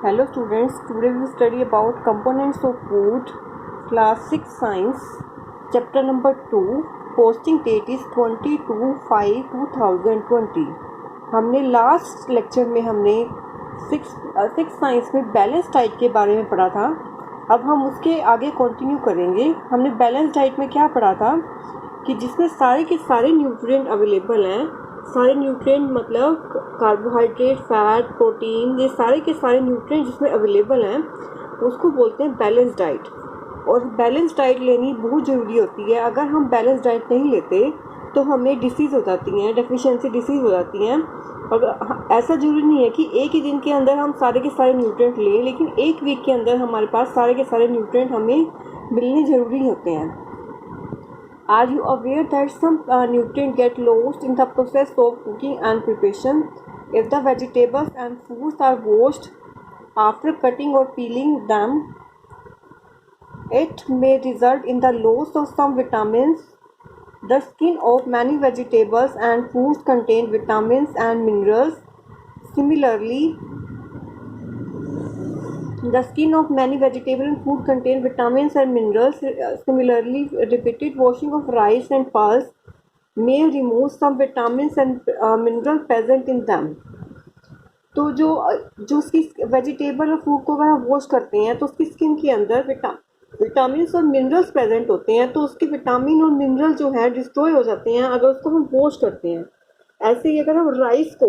Hello students, today we will study about components of food, class 6 science, chapter number 2, posting date is 22/5/2020। हमने last lecture में हमने six science में balance diet के बारे में पढ़ा था। अब हम उसके आगे कंटिन्यू करेंगे। हमने बैलेंस डाइट में क्या पढ़ा था कि जिसमें सारे के सारे न्यूट्रिएंट अवेलेबल हैं। सारे न्यूट्रिएंट मतलब कार्बोहाइड्रेट, फैट, प्रोटीन, ये सारे के सारे न्यूट्रिएंट जिसमें अवेलेबल हैं उसको बोलते हैं बैलेंस डाइट। और बैलेंस डाइट लेनी बहुत ज़रूरी होती है। अगर हम बैलेंस डाइट नहीं लेते तो हमें डिसीज़ हो जाती हैं, डेफिशिएंसी डिसीज़ हो जाती हैं। और ऐसा ज़रूरी नहीं है कि एक ही दिन के अंदर हम सारे के सारे न्यूट्रिएंट लें, लेकिन एक वीक के अंदर हमारे पास सारे के सारे न्यूट्रिएंट हमें मिलने ज़रूरी होते हैं। Are you aware that some nutrients get lost in the process of cooking and preparation? If the vegetables and fruits are washed after cutting or peeling them, it may result in the loss of some vitamins. The skin of many vegetables and fruits contain vitamins and minerals. Similarly, the skin of many vegetable and food contain vitamins and minerals. Similarly, repeated washing of rice and pulse may remove some vitamins and minerals present in them. तो जो उसकी vegetable और food को अगर हम wash करते हैं तो उसकी स्किन के अंदर विटामिन और मिनरल्स प्रेजेंट होते हैं, तो उसके विटामिन और मिनरल जो है डिस्ट्रॉय हो जाते हैं अगर उसको हम वॉश करते हैं। ऐसे ही अगर हम राइस को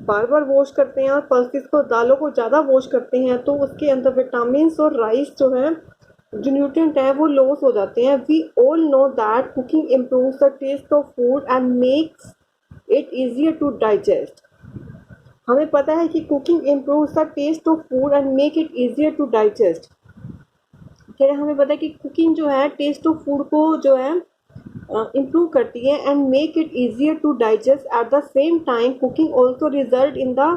बार बार वॉश करते हैं और पल्सेस को, दालों को ज़्यादा वॉश करते हैं तो उसके अंदर विटामिन और राइस जो है, जो न्यूट्रिएंट है, वो लॉस हो जाते हैं। We all know that cooking improves the taste of food and makes it easier to digest. हमें पता है कि cooking improves the taste of food and make it easier to digest. क्या हमें पता है कि कुकिंग जो है टेस्ट ऑफ फूड को जो है improve करती है and make it easier to digest. At the same time, cooking also result in the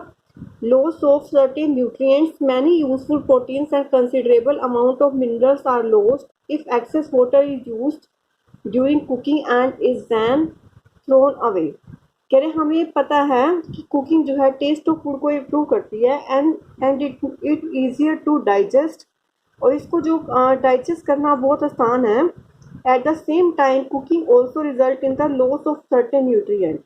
loss of certain nutrients. Many useful proteins and considerable amount of minerals are lost if excess water is used during cooking and is then thrown away. कह रहे हमें पता है कि cooking जो है taste of food को improve करती है and it easier to digest, और इसको जो डाइजेस्ट करना बहुत आसान है। At the same time, cooking also result in the loss of certain nutrient.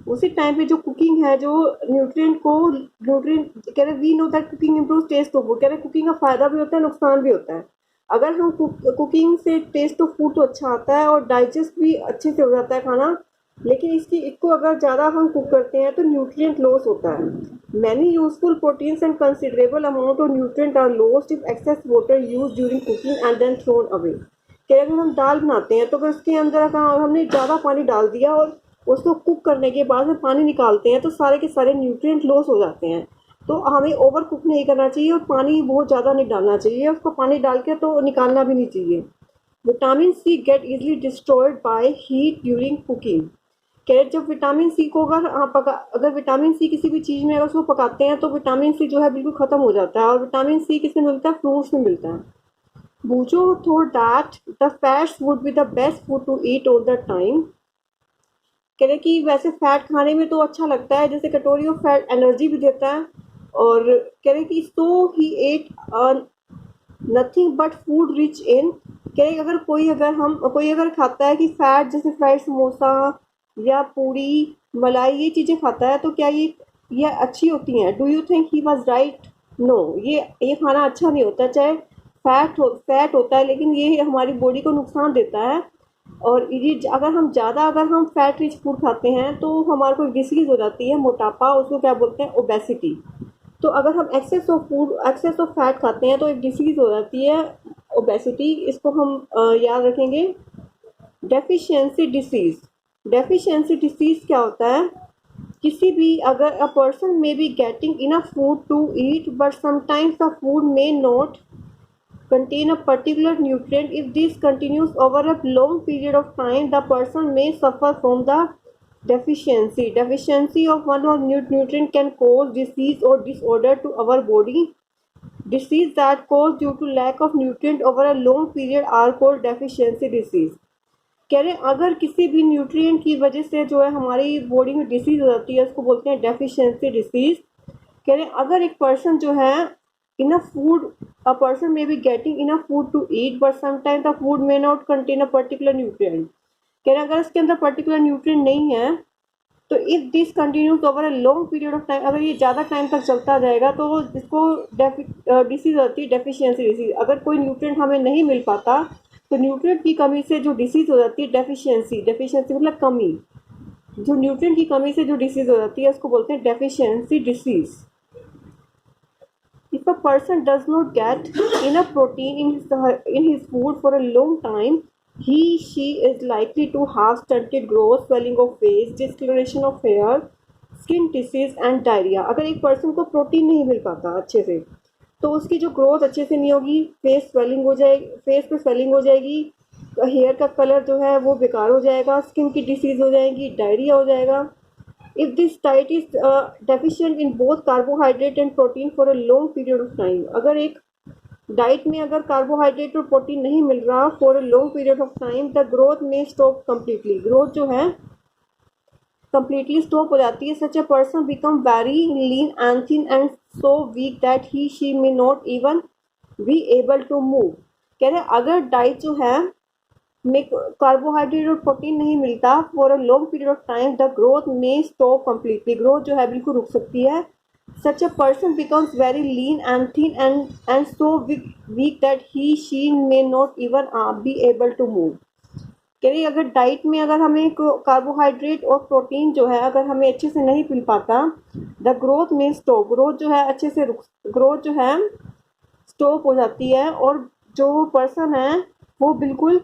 उसी टाइम पे जो कुकिंग है, जो न्यूट्रिएंट कह रहे we know that cooking improve taste of food. कह रहे कुकिंग का फ़ायदा भी होता है, नुकसान भी होता है। अगर हम कुकिंग से टेस्ट ऑफ फूड तो अच्छा आता है और डाइजेस्ट भी अच्छे से हो जाता है खाना, लेकिन इसको अगर ज़्यादा हम कुक करते हैं तो न्यूट्रिएंट लॉस होता है। Many useful proteins and considerable amount of nutrient are lost if excess water use during cooking and then thrown away. कि अगर हम दाल बनाते हैं तो अगर उसके अंदर हमने ज़्यादा पानी डाल दिया और उसको कुक करने के बाद में पानी निकालते हैं तो सारे के सारे न्यूट्रिएंट लॉस हो जाते हैं। तो हमें ओवर कुक नहीं करना चाहिए और पानी बहुत ज़्यादा नहीं डालना चाहिए, उसको पानी डाल के तो निकालना भी नहीं चाहिए। Vitamin C get easily destroyed by heat during cooking. क्या जब विटामिन सी को अगर विटामिन सी किसी भी चीज़ में अगर उसको पकाते हैं तो विटामिन सी जो है बिल्कुल ख़त्म हो जाता है। और विटामिन सी किससे मिलता है? फ्रूट्स में मिलता है। Bujo thought that the fats would be the best food to eat all the time. कह रहे कि वैसे फैट खाने में तो अच्छा लगता है, जैसे कटोरी ऑफ फैट एनर्जी भी देता है। और कह रहे कि so he ate nothing but food rich in। कह रहे अगर कोई अगर खाता है कि फैट जैसे फ्राइड समोसा या पूड़ी, मलाई, ये चीज़ें खाता है तो क्या ये अच्छी होती हैं? Do you think he was right? No, ये खाना अच्छा नहीं होता। चाहे फैट होता है लेकिन ये हमारी बॉडी को नुकसान देता है। और ये अगर हम फैट रिच फूड खाते हैं तो हमारे को डिसीज़ हो जाती है, मोटापा, उसको क्या बोलते हैं? ओबेसिटी। तो अगर हम एक्सेस ऑफ फैट खाते हैं तो एक डिसीज़ हो जाती है, ओबेसिटी। इसको हम याद रखेंगे। डेफिशिएंसी डिसीज़ क्या होता है? किसी भी अगर a person may be getting enough food to eat but sometimes the food may not contain a particular nutrient. If this continues over a long period of time, the person may suffer from the deficiency. Deficiency of one or nutrient can cause disease or disorder to our body. Disease that caused due to lack of nutrient over a long period are called deficiency disease. कह रहे अगर किसी भी nutrient की वजह से जो है हमारी बॉडी में डिसीज हो जाती है, उसको बोलते हैं डेफिशिएंसी डिसीज। कह रहे अगर एक पर्सन जो है enough food, a person may be getting enough food to eat, but sometimes the food may not contain a particular nutrient. कह रहे हैं अगर इसके अंदर पर्टिकुलर न्यूट्रिएंट नहीं है तो if this continues over a long period of time, अगर ये ज़्यादा टाइम तक चलता जाएगा तो इसको डिसीज होती है डेफिशिएंसी डिसीज। अगर कोई न्यूट्रिएंट हमें नहीं मिल पाता तो न्यूट्रिएंट की कमी से जो डिसीज हो जाती है डेफिशिएंसी, डेफिशिएंसी मतलब कमी, जो न्यूट्रिएंट की कमी से जो डिसीज हो जाती है उसको बोलते हैं deficiency disease. If a person does not get enough protein in his food for a long time, she is likely to have stunted growth, swelling of face, discoloration of hair, skin disease and diarrhoea. अगर एक person को protein नहीं मिल पाता अच्छे से तो उसकी जो ग्रोथ अच्छे से नहीं होगी, फेस स्वेलिंग हो जाएगी, फेस पे स्वेलिंग हो जाएगी, हेयर का कलर जो है वो बेकार हो जाएगा, स्किन की डिसीज हो जाएगी, डायरिया हो जाएगा। If this diet is deficient in both carbohydrate and protein for a long period of time, अगर एक डाइट में अगर कार्बोहाइड्रेट और प्रोटीन नहीं मिल रहा for a long period of time, the growth में स्टॉप कम्प्लीटली, ग्रोथ जो है कम्प्लीटली स्टॉप हो जाती है। Such a person become very lean and thin and so weak that he she may not even be able to move. कह रहे हैं अगर डाइट जो है में कार्बोहाइड्रेट और प्रोटीन नहीं मिलता for a long period of time, the growth में स्टॉप कम्प्लीटली, ग्रोथ जो है बिल्कुल रुक सकती है। Such a person becomes very lean and thin and so weak that he she may not even be able to move. कह रही अगर डाइट में अगर हमें कार्बोहाइड्रेट और प्रोटीन जो है अगर हमें अच्छे से नहीं मिल पाता, द ग्रोथ में स्टॉप, ग्रोथ जो है अच्छे से ग्रोथ जो है स्टॉप हो जाती है और जो पर्सन है वो बिल्कुल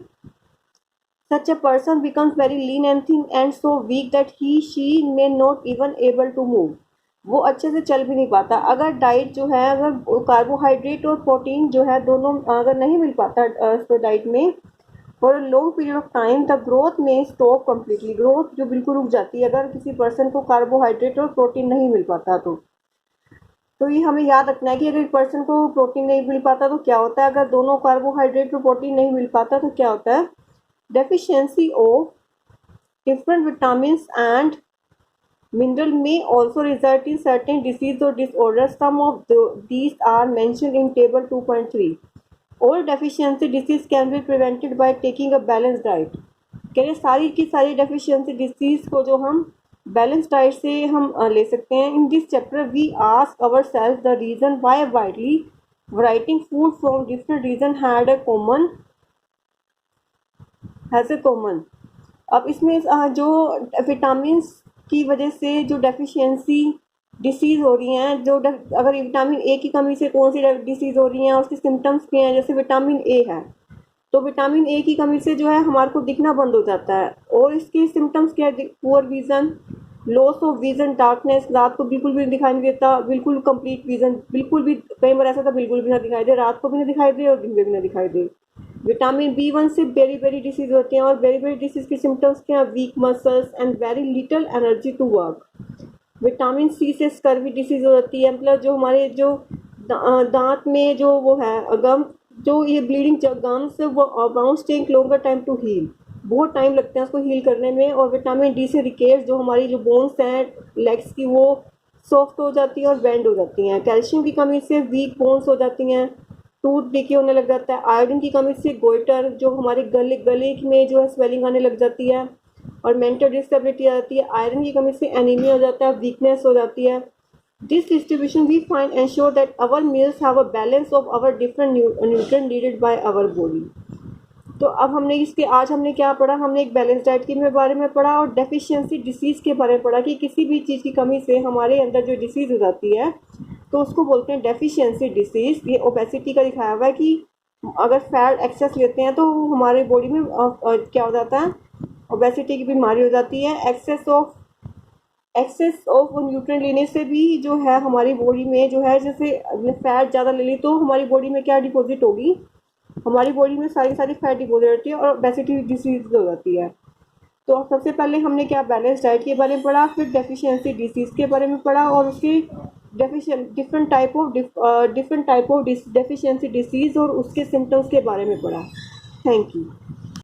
such a person becomes very lean and thin and so weak that she may not even able to move, वो अच्छे से चल भी नहीं पाता। अगर डाइट जो है अगर कार्बोहाइड्रेट और प्रोटीन जो है दोनों अगर नहीं मिल पाता इस डाइट में for a long period of time, the growth में स्टॉप कम्प्लीटली, ग्रोथ जो बिल्कुल रुक जाती है अगर किसी पर्सन को कार्बोहाइड्रेट और प्रोटीन नहीं मिल पाता तो ये हमें याद रखना है कि अगर एक पर्सन को प्रोटीन नहीं मिल पाता तो क्या होता है, अगर दोनों कार्बोहाइड्रेट और प्रोटीन नहीं मिल पाता तो क्या होता है, deficiency of different vitamins and mineral may also result in certain disease or disorders. Some of these are mentioned in table 2.3. All deficiency disease can be prevented by taking a balanced diet. कह रहे सारी की सारी deficiency disease को जो हम balanced diet से हम ले सकते हैं। In this chapter we ask ourselves the reason why widely varying food from different region had a common has a common. अब इसमें जो विटामिन की वजह से जो डेफिशिएंसी डिसीज़ हो रही हैं, जो अगर विटामिन ए की कमी से कौन सी डिसीज़ हो रही हैं उसके सिम्टम्स क्या हैं, जैसे विटामिन ए है तो विटामिन ए की कमी से जो है हमारे को दिखना बंद हो जाता है और इसके सिम्टम्स क्या है, poor vision, loss of vision, darkness, रात को बिल्कुल भी दिखाई नहीं देता, बिल्कुल कंप्लीट विज़न बिल्कुल भी, कई बार ऐसा था बिल्कुल भी ना दिखाई दे, रात को भी ना दिखाई दे और दिन में भी ना दिखाई दे। विटामिन B1 से बेरी बेरी डिसीज होती हैं और बेरी बेरी डिसीज के सिम्टम्स क्या हैं, weak muscles and very little energy to work. Vitamin C से स्कर्वी डिसीज हो जाती है, मतलब जो हमारे जो दांत में जो वो है गम, जो ये ब्लीडिंग गम्स वो बाउंस take longer time to heal, बहुत टाइम लगता है उसको हील करने में। और विटामिन डी से रिकेट्स, जो हमारी जो बोन्स हैं लेग्स की वो सॉफ्ट हो जाती है और बेंड हो जाती हैं। कैल्शियम की कमी से वीक बोन्स हो जाती हैं, टूथ डिके होने लग जाता है। आयोडीन की कमी से गोइटर, जो हमारे गले में जो है स्वेलिंग आने लग जाती है और मेंटल डिस्टेबिलिटी आ जाती है। आयरन की कमी से एनीमिया हो जाता है, वीकनेस हो जाती है। This distribution we find ensure that our meals have a balance of our different nutrient needed by our body. तो अब हमने इसके आज हमने क्या पढ़ा, हमने एक बैलेंस डाइट के बारे में पढ़ा और डेफिशिएंसी डिसीज़ के बारे में पढ़ा कि किसी भी चीज़ की कमी से हमारे अंदर जो डिसीज़ हो जाती है तो उसको बोलते हैं डेफिशिएंसी डिसीज़। ये ओबेसिटी का दिखाया हुआ है कि अगर फैट एक्सेस लेते हैं तो हमारे बॉडी में क्या हो जाता है, ओबेसिटी की बीमारी हो जाती है। एक्सेस ऑफ न्यूट्रिएंट लेने से भी जो है हमारी बॉडी में जो है, जैसे फैट ज़्यादा ले ली तो हमारी बॉडी में क्या डिपॉजिट होगी, हमारी बॉडी में सारी फैट डिपॉजिट होती है और ओबेसिटी डिसीज हो जाती है। तो सबसे पहले हमने क्या बैलेंस डाइट के बारे में पढ़ा, फिर डेफिशिएंसी डिसीज़ के बारे में पढ़ा और उसके different type of deficiency disease और उसके सिम्टम्स के बारे में पढ़ा। Thank you.